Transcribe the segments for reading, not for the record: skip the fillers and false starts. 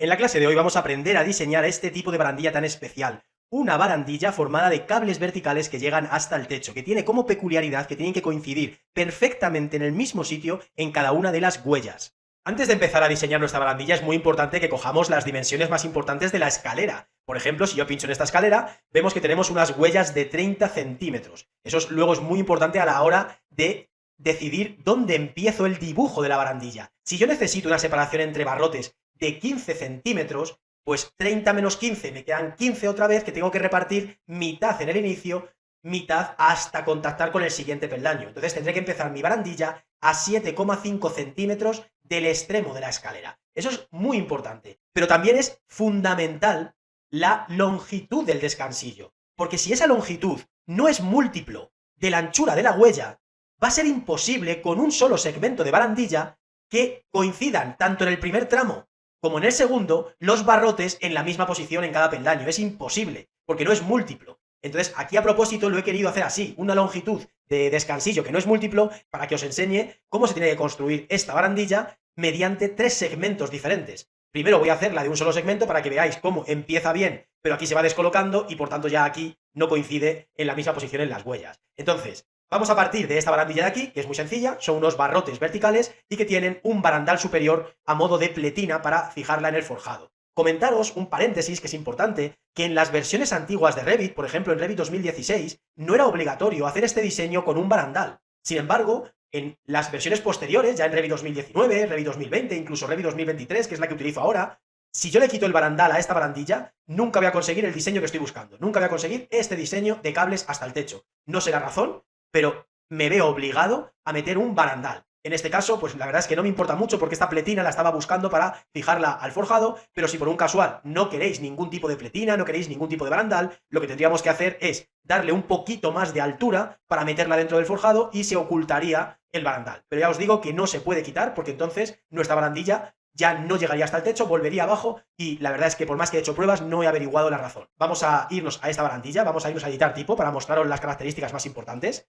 En la clase de hoy vamos a aprender a diseñar este tipo de barandilla tan especial. Una barandilla formada de cables verticales que llegan hasta el techo, que tiene como peculiaridad que tienen que coincidir perfectamente en el mismo sitio en cada una de las huellas. Antes de empezar a diseñar nuestra barandilla es muy importante que cojamos las dimensiones más importantes de la escalera. Por ejemplo, si yo pincho en esta escalera, vemos que tenemos unas huellas de 30 centímetros. Luego es muy importante a la hora de decidir dónde empiezo el dibujo de la barandilla. Si yo necesito una separación entre barrotes de 15 centímetros, pues 30 menos 15, me quedan 15 otra vez que tengo que repartir mitad en el inicio, mitad hasta contactar con el siguiente peldaño. Entonces tendré que empezar mi barandilla a 7,5 centímetros del extremo de la escalera. Eso es muy importante. Pero también es fundamental la longitud del descansillo. Porque si esa longitud no es múltiplo de la anchura de la huella, va a ser imposible con un solo segmento de barandilla que coincidan tanto en el primer tramo como en el segundo los barrotes en la misma posición en cada peldaño. Es imposible, porque no es múltiplo. Entonces, aquí a propósito lo he querido hacer así, una longitud de descansillo que no es múltiplo, para que os enseñe cómo se tiene que construir esta barandilla mediante 3 segmentos diferentes. Primero voy a hacer la de un solo segmento para que veáis cómo empieza bien, pero aquí se va descolocando y por tanto ya aquí no coincide en la misma posición en las huellas. Entonces, vamos a partir de esta barandilla de aquí, que es muy sencilla, son unos barrotes verticales y que tienen un barandal superior a modo de pletina para fijarla en el forjado. Comentaros un paréntesis que es importante, que en las versiones antiguas de Revit, por ejemplo en Revit 2016, no era obligatorio hacer este diseño con un barandal. Sin embargo, en las versiones posteriores, ya en Revit 2019, Revit 2020, incluso Revit 2023, que es la que utilizo ahora, si yo le quito el barandal a esta barandilla, nunca voy a conseguir el diseño que estoy buscando. Nunca voy a conseguir este diseño de cables hasta el techo. No sé la razón, pero me veo obligado a meter un barandal. En este caso, pues la verdad es que no me importa mucho porque esta pletina la estaba buscando para fijarla al forjado, pero si por un casual no queréis ningún tipo de pletina, no queréis ningún tipo de barandal, lo que tendríamos que hacer es darle un poquito más de altura para meterla dentro del forjado y se ocultaría el barandal. Pero ya os digo que no se puede quitar porque entonces nuestra barandilla ya no llegaría hasta el techo, volvería abajo y la verdad es que por más que he hecho pruebas no he averiguado la razón. Vamos a irnos a esta barandilla, vamos a irnos a editar tipo para mostraros las características más importantes.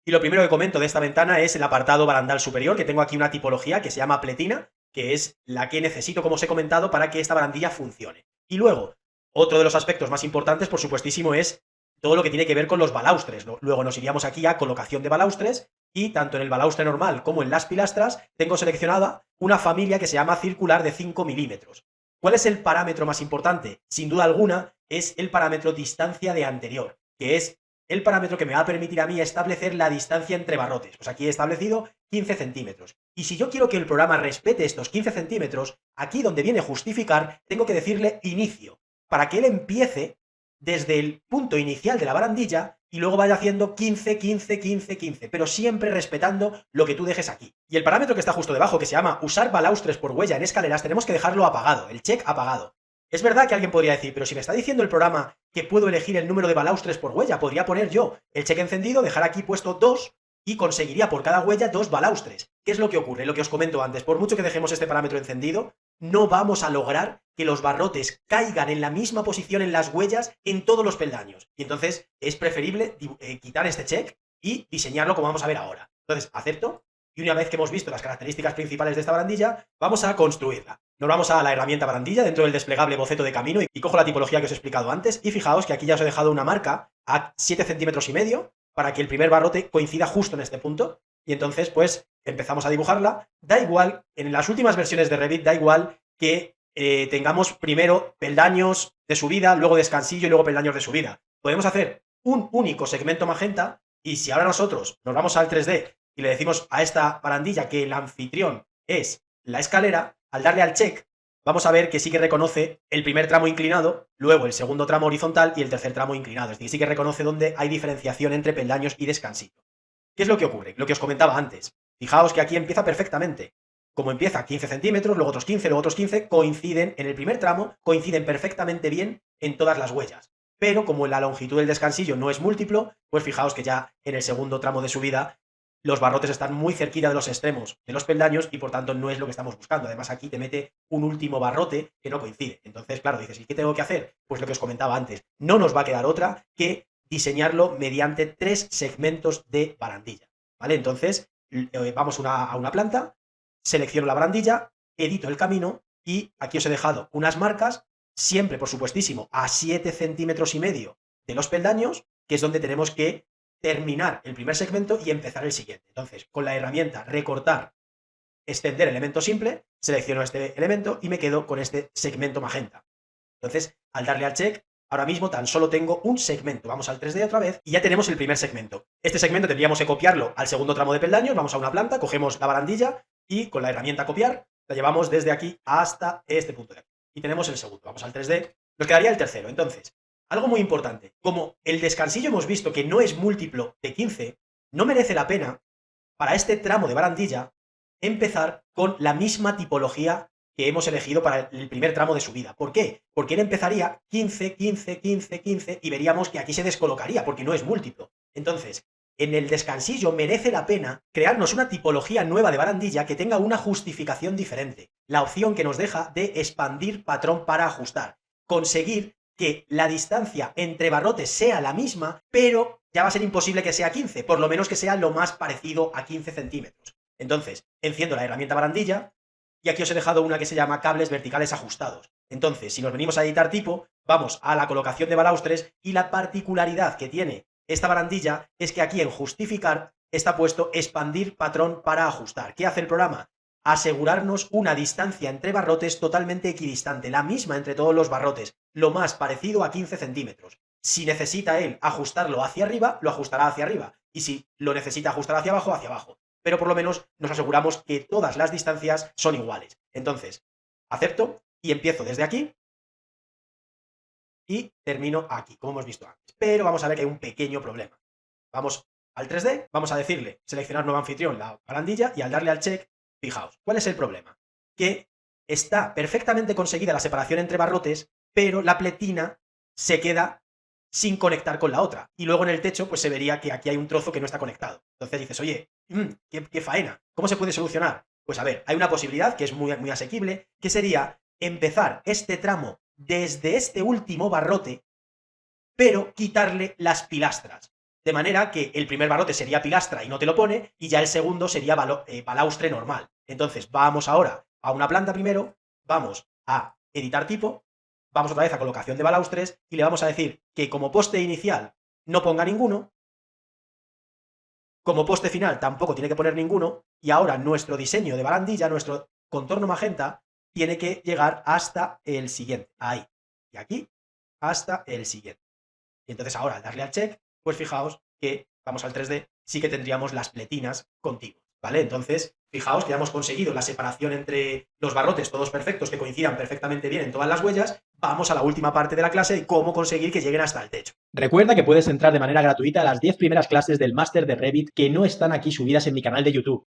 Y lo primero que comento de esta ventana es el apartado barandal superior, que tengo aquí una tipología que se llama pletina, que es la que necesito, como os he comentado, para que esta barandilla funcione. Y luego, otro de los aspectos más importantes, por supuestísimo, es todo lo que tiene que ver con los balaustres. Luego nos iríamos aquí a colocación de balaustres y tanto en el balaustre normal como en las pilastras tengo seleccionada una familia que se llama circular de 5 milímetros. ¿Cuál es el parámetro más importante? Sin duda alguna es el parámetro distancia de anterior, que es el parámetro que me va a permitir a mí establecer la distancia entre barrotes. Pues aquí he establecido 15 centímetros. Y si yo quiero que el programa respete estos 15 centímetros, aquí donde viene justificar, tengo que decirle inicio, para que él empiece desde el punto inicial de la barandilla y luego vaya haciendo 15, 15, 15, 15, pero siempre respetando lo que tú dejes aquí. Y el parámetro que está justo debajo, que se llama usar balaustres por huella en escaleras, tenemos que dejarlo apagado, el check apagado. Es verdad que alguien podría decir, pero si me está diciendo el programa que puedo elegir el número de balaustres por huella, podría poner yo el check encendido, dejar aquí puesto 2 y conseguiría por cada huella 2 balaustres. ¿Qué es lo que ocurre? Lo que os comento antes, por mucho que dejemos este parámetro encendido, no vamos a lograr que los barrotes caigan en la misma posición en las huellas en todos los peldaños. Y entonces es preferible quitar este check y diseñarlo como vamos a ver ahora. Entonces, acepto. Y una vez que hemos visto las características principales de esta barandilla, vamos a construirla. Nos vamos a la herramienta barandilla dentro del desplegable boceto de camino y cojo la tipología que os he explicado antes y fijaos que aquí ya os he dejado una marca a 7,5 centímetros para que el primer barrote coincida justo en este punto y entonces pues empezamos a dibujarla. Da igual, en las últimas versiones de Revit da igual que tengamos primero peldaños de subida, luego descansillo y luego peldaños de subida. Podemos hacer un único segmento magenta y si ahora nosotros nos vamos al 3D y le decimos a esta barandilla que el anfitrión es la escalera, al darle al check, vamos a ver que sí que reconoce el primer tramo inclinado, luego el segundo tramo horizontal y el tercer tramo inclinado. Es decir, sí que reconoce dónde hay diferenciación entre peldaños y descansillo. ¿Qué es lo que ocurre? Lo que os comentaba antes. Fijaos que aquí empieza perfectamente. Como empieza 15 centímetros, luego otros 15, luego otros 15, coinciden en el primer tramo, coinciden perfectamente bien en todas las huellas. Pero como la longitud del descansillo no es múltiplo, pues fijaos que ya en el segundo tramo de subida los barrotes están muy cerquita de los extremos de los peldaños y por tanto no es lo que estamos buscando. Además aquí te mete un último barrote que no coincide. Entonces, claro, dices, ¿y qué tengo que hacer? Pues lo que os comentaba antes. No nos va a quedar otra que diseñarlo mediante 3 segmentos de barandilla. ¿Vale? Entonces, vamos a una planta, selecciono la barandilla, edito el camino y aquí os he dejado unas marcas, siempre, por supuestísimo, a 7,5 centímetros de los peldaños, que es donde tenemos que terminar el primer segmento y empezar el siguiente. Entonces, con la herramienta recortar, extender elemento simple, selecciono este elemento y me quedo con este segmento magenta. Entonces, al darle al check, ahora mismo tan solo tengo un segmento. Vamos al 3D otra vez y ya tenemos el primer segmento. Este segmento tendríamos que copiarlo al segundo tramo de peldaños. Vamos a una planta, cogemos la barandilla y con la herramienta copiar la llevamos desde aquí hasta este punto de aquí. Y tenemos el segundo. Vamos al 3D. Nos quedaría el tercero. Entonces, algo muy importante. Como el descansillo hemos visto que no es múltiplo de 15, no merece la pena para este tramo de barandilla empezar con la misma tipología que hemos elegido para el primer tramo de subida. ¿Por qué? Porque él empezaría 15, 15, 15, 15 y veríamos que aquí se descolocaría porque no es múltiplo. Entonces, en el descansillo merece la pena crearnos una tipología nueva de barandilla que tenga una justificación diferente. La opción que nos deja de expandir patrón para ajustar. Conseguir que la distancia entre barrotes sea la misma, pero ya va a ser imposible que sea 15, por lo menos que sea lo más parecido a 15 centímetros. Entonces, enciendo la herramienta barandilla y aquí os he dejado una que se llama cables verticales ajustados. Entonces, si nos venimos a editar tipo, vamos a la colocación de balaustres y la particularidad que tiene esta barandilla es que aquí en justificar está puesto expandir patrón para ajustar. ¿Qué hace el programa? Asegurarnos una distancia entre barrotes totalmente equidistante, la misma entre todos los barrotes, lo más parecido a 15 centímetros. Si necesita él ajustarlo hacia arriba, lo ajustará hacia arriba. Y si lo necesita ajustar hacia abajo, hacia abajo. Pero por lo menos nos aseguramos que todas las distancias son iguales. Entonces, acepto y empiezo desde aquí y termino aquí, como hemos visto antes. Pero vamos a ver que hay un pequeño problema. Vamos al 3D, vamos a decirle seleccionar nuevo anfitrión, la barandilla, y al darle al check, fijaos, ¿cuál es el problema? Que está perfectamente conseguida la separación entre barrotes, pero la pletina se queda sin conectar con la otra. Y luego en el techo, pues se vería que aquí hay un trozo que no está conectado. Entonces dices, oye, qué faena, ¿cómo se puede solucionar? Pues a ver, hay una posibilidad que es muy, muy asequible, que sería empezar este tramo desde este último barrote, pero quitarle las pilastras. De manera que el primer barrote sería pilastra y no te lo pone, y ya el segundo sería balaustre normal. Entonces vamos ahora a una planta primero, vamos a editar tipo, vamos otra vez a colocación de balaustres y le vamos a decir que como poste inicial no ponga ninguno, como poste final tampoco tiene que poner ninguno, y ahora nuestro diseño de barandilla, nuestro contorno magenta, tiene que llegar hasta el siguiente, ahí, y aquí, hasta el siguiente. Y entonces ahora al darle al check, pues fijaos que, vamos al 3D, sí que tendríamos las pletinas contiguas, ¿vale? Entonces, fijaos que ya hemos conseguido la separación entre los barrotes, todos perfectos, que coincidan perfectamente bien en todas las huellas. Vamos a la última parte de la clase de cómo conseguir que lleguen hasta el techo. Recuerda que puedes entrar de manera gratuita a las 10 primeras clases del máster de Revit que no están aquí subidas en mi canal de YouTube.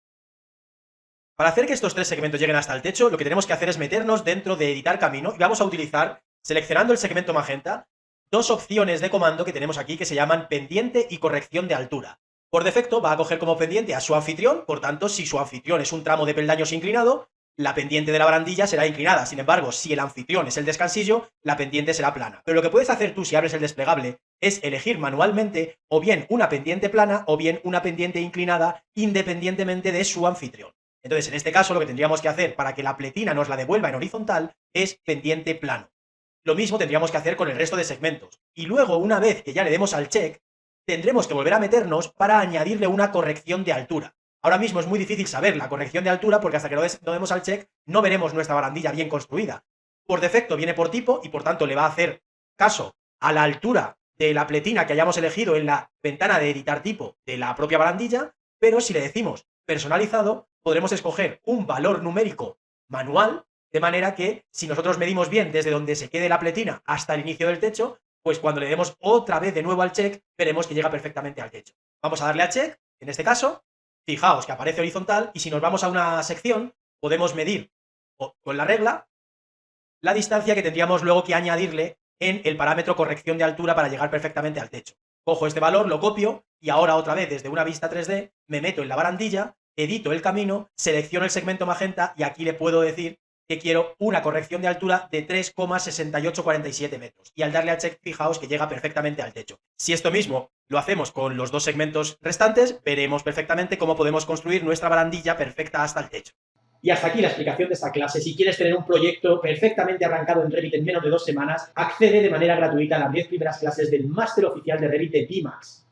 Para hacer que estos tres segmentos lleguen hasta el techo, lo que tenemos que hacer es meternos dentro de editar camino y vamos a utilizar, seleccionando el segmento magenta, dos opciones de comando que tenemos aquí que se llaman pendiente y corrección de altura. Por defecto va a coger como pendiente a su anfitrión, por tanto, si su anfitrión es un tramo de peldaños inclinado, la pendiente de la barandilla será inclinada. Sin embargo, si el anfitrión es el descansillo, la pendiente será plana. Pero lo que puedes hacer tú si abres el desplegable es elegir manualmente o bien una pendiente plana o bien una pendiente inclinada independientemente de su anfitrión. Entonces, en este caso, lo que tendríamos que hacer para que la pletina nos la devuelva en horizontal es pendiente plano. Lo mismo tendríamos que hacer con el resto de segmentos. Y luego, una vez que ya le demos al check, tendremos que volver a meternos para añadirle una corrección de altura. Ahora mismo es muy difícil saber la corrección de altura porque hasta que no demos al check no veremos nuestra barandilla bien construida. Por defecto viene por tipo y por tanto le va a hacer caso a la altura de la pletina que hayamos elegido en la ventana de editar tipo de la propia barandilla, pero si le decimos personalizado, podremos escoger un valor numérico manual, de manera que si nosotros medimos bien desde donde se quede la pletina hasta el inicio del techo, pues cuando le demos otra vez de nuevo al check, veremos que llega perfectamente al techo. Vamos a darle a check, en este caso, fijaos que aparece horizontal y si nos vamos a una sección, podemos medir con la regla la distancia que tendríamos luego que añadirle en el parámetro corrección de altura para llegar perfectamente al techo. Cojo este valor, lo copio y ahora otra vez desde una vista 3D me meto en la barandilla, edito el camino, selecciono el segmento magenta y aquí le puedo decir que quiero una corrección de altura de 3,6847 metros. Y al darle al check, fijaos que llega perfectamente al techo. Si esto mismo lo hacemos con los dos segmentos restantes, veremos perfectamente cómo podemos construir nuestra barandilla perfecta hasta el techo. Y hasta aquí la explicación de esta clase. Si quieres tener un proyecto perfectamente arrancado en Revit en menos de 2 semanas, accede de manera gratuita a las 10 primeras clases del máster oficial de Revit de Pimax.